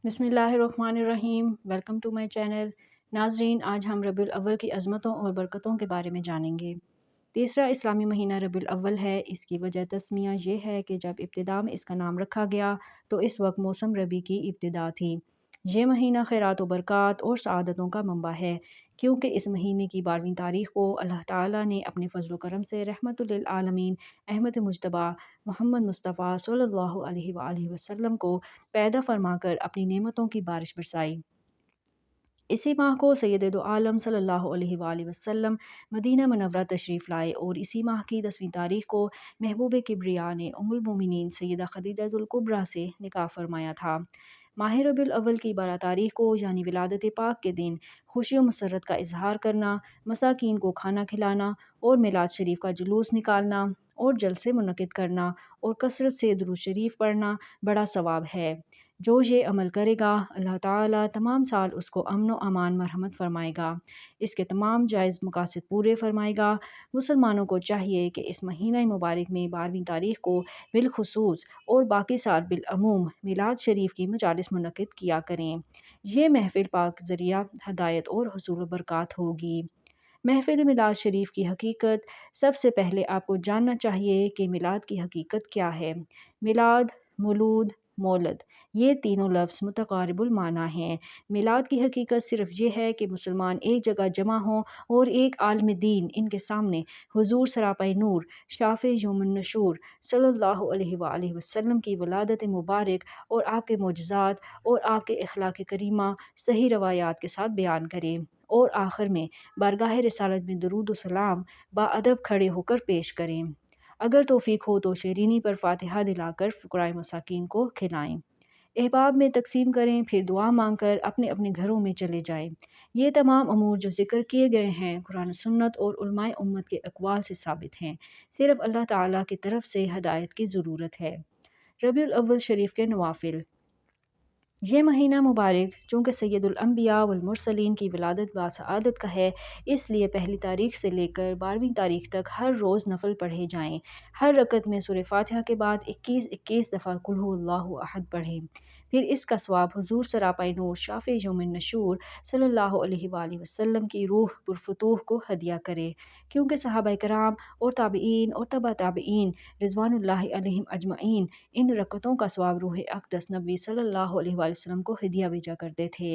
بسم اللہ الرحمن الرحیم، ویلکم ٹو مائی چینل۔ ناظرین، آج ہم ربیع الاول کی عظمتوں اور برکتوں کے بارے میں جانیں گے۔ تیسرا اسلامی مہینہ ربیع الاول ہے۔ اس کی وجہ تسمیہ یہ ہے کہ جب ابتدا میں اس کا نام رکھا گیا تو اس وقت موسم ربیع کی ابتدا تھی۔ یہ مہینہ خیرات و برکات اور سعادتوں کا منبع ہے، کیونکہ اس مہینے کی 12ویں تاریخ کو اللہ تعالیٰ نے اپنے فضل و کرم سے رحمت للعالمین احمد مجتبیٰ محمد مصطفیٰ صلی اللہ علیہ وآلہ وسلم کو پیدا فرما کر اپنی نعمتوں کی بارش برسائی۔ اسی ماہ کو سید دو عالم صلی اللہ علیہ وآلہ وسلم مدینہ منورہ تشریف لائے اور اسی ماہ کی 10ویں تاریخ کو محبوب کبریا نے ام المومنین سیدہ خدیجہ الکبریٰ سے نکاح فرمایا تھا۔ ماہ ربیع الاول کی 12 تاریخ کو یعنی ولادت پاک کے دن خوشی و مسرت کا اظہار کرنا، مساکین کو کھانا کھلانا اور میلاد شریف کا جلوس نکالنا اور جلسے منعقد کرنا اور کثرت سے درود شریف پڑھنا بڑا ثواب ہے۔ جو یہ عمل کرے گا اللہ تعالیٰ تمام سال اس کو امن و امان مرحمت فرمائے گا، اس کے تمام جائز مقاصد پورے فرمائے گا۔ مسلمانوں کو چاہیے کہ اس مہینہ مبارک میں 12ویں تاریخ کو بالخصوص اور باقی سال بالعموم میلاد شریف کی مجالس منعقد کیا کریں۔ یہ محفل پاک ذریعہ ہدایت اور حصول برکات ہوگی۔ محفل میلاد شریف کی حقیقت۔ سب سے پہلے آپ کو جاننا چاہیے کہ میلاد کی حقیقت کیا ہے۔ میلاد، مولود، مولد، یہ تینوں لفظ متقارب المعنی ہیں۔ میلاد کی حقیقت صرف یہ ہے کہ مسلمان ایک جگہ جمع ہوں اور ایک عالم دین ان کے سامنے حضور سراپائی نور شافع یوم النشور صلی اللہ علیہ وآلہ وسلم کی ولادت مبارک اور آپ کے معجزات اور آپ کے اخلاق کریمہ صحیح روایات کے ساتھ بیان کریں، اور آخر میں بارگاہ رسالت میں درود و سلام باادب کھڑے ہو کر پیش کریں۔ اگر توفیق ہو تو شیرینی پر فاتحہ دلا کر فقراء مساکین کو کھلائیں۔ احباب میں تقسیم کریں، پھر دعا مانگ کر اپنے اپنے گھروں میں چلے جائیں۔ یہ تمام امور جو ذکر کیے گئے ہیں قرآن سنت اور علماء امت کے اقوال سے ثابت ہیں، صرف اللہ تعالیٰ کی طرف سے ہدایت کی ضرورت ہے۔ ربیع الاول شریف کے نوافل۔ یہ مہینہ مبارک چونکہ سید الانبیاء والمرسلین کی ولادت باسعادت کا ہے، اس لیے پہلی تاریخ سے لے کر 12ویں تاریخ تک ہر روز نفل پڑھے جائیں۔ ہر رکعت میں سورہ فاتحہ کے بعد 21 دفعہ قل ھو اللہ احد پڑھیں۔ پھر اس کا ثواب حضور سراپائی نور شافع یوم النشور صلی اللہ علیہ وآلہ وسلم کی روح پرفتوح کو ہدیہ کرے، کیونکہ صحابہ کرام اور تابعین اور تبع تابعین رضوان اللہ علیہم اجمعین ان رکعتوں کا ثواب روح اقدس نبی صلی اللہ علیہ وآلہ وسلم کو ہدیہ بھیجا کرتے تھے۔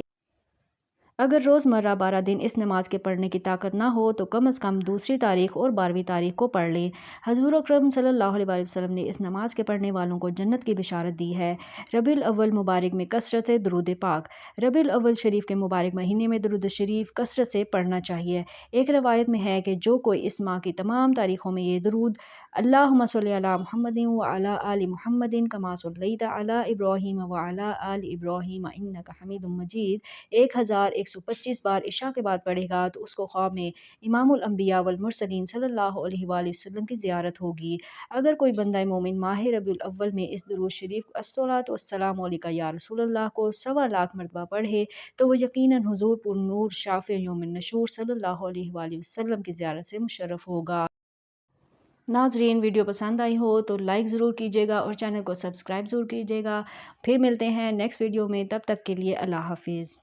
اگر روزمرہ 12 دن اس نماز کے پڑھنے کی طاقت نہ ہو تو کم از کم دوسری تاریخ اور 12ویں تاریخ کو پڑھ لیں۔ حضور اکرم صلی اللہ علیہ وآلہ وسلم نے اس نماز کے پڑھنے والوں کو جنت کی بشارت دی ہے۔ ربیع الاول مبارک میں کثرت سے درود پاک۔ ربیع الاول شریف کے مبارک مہینے میں درود شریف کثرت سے پڑھنا چاہیے۔ ایک روایت میں ہے کہ جو کوئی اس ماہ کی تمام تاریخوں میں یہ درود اللہم صلی علی محمد وعلی آل محمد کما صلیت علی ابراہیم وعلی آل ابراہیم انک حمید مجید 1125 بار عشاء کے بعد پڑھے گا تو اس کو خواب میں امام الانبیاء والمرسلین صلی اللہ علیہ وآلہ وسلم کی زیارت ہوگی۔ اگر کوئی بندہ مومن ماہ ربیع الاول میں اس درود شریف الصلاۃ والسلام علیک یا رسول اللہ کو 125 مرتبہ پڑھے تو وہ یقیناً حضور پر نور شافع یوم النشور صلی اللہ علیہ وآلہ وسلم کی زیارت سے مشرف ہوگا۔ ناظرین، ویڈیو پسند آئی ہو تو لائک ضرور کیجیے گا اور چینل کو سبسکرائب ضرور کیجیے گا۔ پھر ملتے ہیں نیکسٹ ویڈیو میں، تب تک کے لیے اللہ حافظ۔